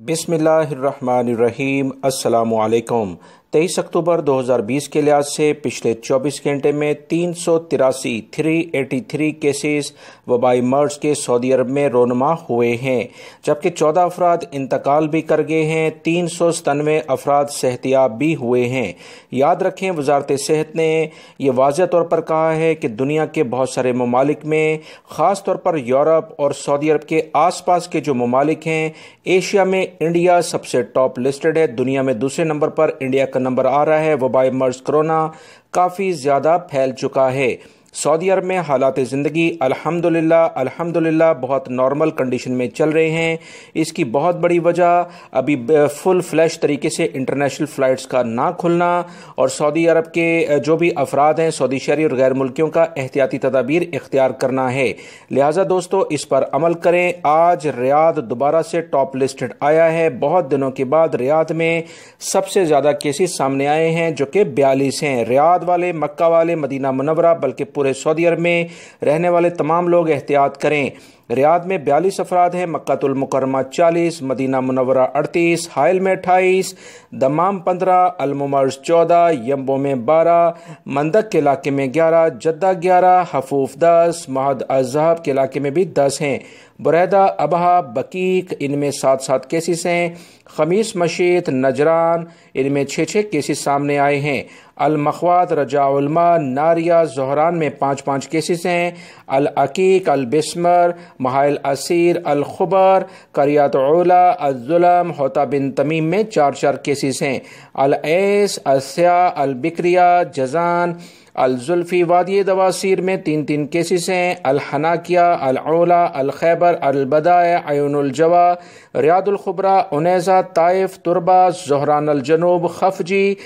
बिस्मिल्लाहिर्रहमानिर्रहीम। अस्सलामुअलैकुम। 23 अक्टूबर 2020 के लिहाज से पिछले 24 घंटे में 383 केसेस वबाई मर्ज के सऊदी अरब में रोनमा हुए हैं, जबकि 14 अफराद इंतकाल भी कर गए हैं। 397 अफराद सेहतियाब भी हुए हैं। याद रखें, वजारत सेहत ने यह वाज़ह तौर पर कहा है कि दुनिया के बहुत सारे ममालिक में, ख़ास तौर पर यूरोप और सऊदी अरब के आस पास के जो ममालिक हैं, एशिया में इंडिया सबसे टॉप लिस्टेड है। दुनिया में दूसरे नंबर पर इंडिया का नंबर आ रहा है। वबाई मर्ज कोरोना काफ़ी ज़्यादा फैल चुका है। सऊदी अरब में हालात ज़िंदगी अल्हम्दुलिल्लाह बहुत नॉर्मल कंडीशन में चल रहे हैं। इसकी बहुत बड़ी वजह अभी फुल फ्लैश तरीके से इंटरनेशनल फ़्लाइट्स का ना खुलना और सऊदी अरब के जो भी अफराद हैं, सऊदी शहरी और गैर मुल्कियों का एहतियाती तदाबीर इख्तियार करना है। लिहाजा दोस्तों, इस पर अमल करें। आज रियाद दोबारा से टॉप लिस्टेड आया है। बहुत दिनों के बाद रियाद में सबसे ज़्यादा केसेस सामने आए हैं, जो कि 42 हैं। रियाद वाले, मक्का वाले, मदीना मुनव्वरा, बल्कि पूरे सऊदी अरब में रहने वाले तमाम लोग एहतियात करें। रियाद में 42 अफराद हैं, मक्कातुल मुकर्रमा 40, मदीना मुनव्वरा 38, हाइल में 28, दमाम 15, अलमुमर्ज 14, यम्बो में 12, मंदक के इलाके में 11, जद्दा 11, हफूफ 10, महद अज़हब के इलाके में भी 10 हैं। बुरैदा, अबहा, बकीक, इनमें 7 केसेस हैं। खमीस मशीत, नजरान, इनमें 6 केसेस सामने आए हैं। अल मखवात, रजाउलमा, नारिया, जोहरान में 5 केसेस हैं। अल अकीक, अल बिस्मर, महाइल असीर, अल खुबर, करियात ओला, अज़ुलम, होता बिन तमीम में 4 केसेस हैं। अल ऐस, अस्या, अल बिक्रिया, जजान, अल जुल्फी, वादी दवासीर में 3 केसेस हैं। अल हनाकिया, अल ओला, अल खैबर, अल बदाया, अयूनुल जवा, रियादुल खुबरा, उनैज़ा, ताइफ, तुरबा, जोहरान अल जनूब, खफजी,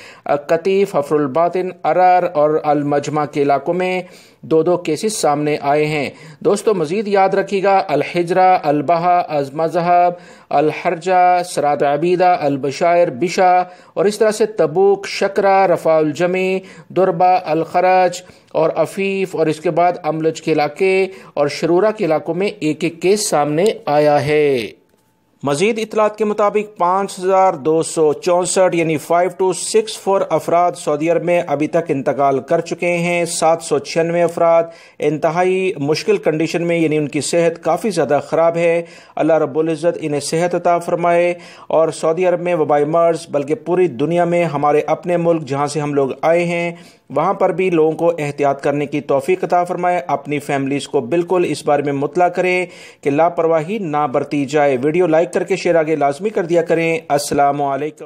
कतीफ, हफरुल बातिन, अरर और अल मजमा के इलाकों में 2 केसेस सामने आए हैं। दोस्तों, मजीद याद रखिएगा, अल हिजरा, अल बहा, अज मजहब, अल हरजा, सरात अबीदा, अल बशायर, बिशा और इस तरह से तबूक, शकरा, रफ़ाउल जमी, दुरबा, अल खरज और अफीफ और इसके बाद अमलज के इलाके और शरूरा के इलाकों में 1 केस सामने आया है। मजीद इतलात के मुताबिक 5264 यानी 5264 अफराद सऊदी अरब में अभी तक इंतकाल कर चुके हैं। 796 अफराद इंतहाई मुश्किल कंडीशन में, यानी उनकी सेहत काफ़ी ज़्यादा ख़राब है। अल्लाह रब्बुल इज़्ज़त इन्हें सेहत अता फरमाए। और सऊदी अरब में वबाई मर्ज, बल्कि पूरी दुनिया में हमारे अपने मुल्क जहाँ से हम लोग आए हैं, वहाँ पर भी लोगों को एहतियात करने की तौफीक अता फरमाए। अपनी फैमिलीज़ को बिल्कुल इस बारे में मुतला करें कि लापरवाही ना बरती जाए। वीडियो लाइक करके शेयर आगे लाजमी कर दिया करें। अस्सलामु अलैकुम।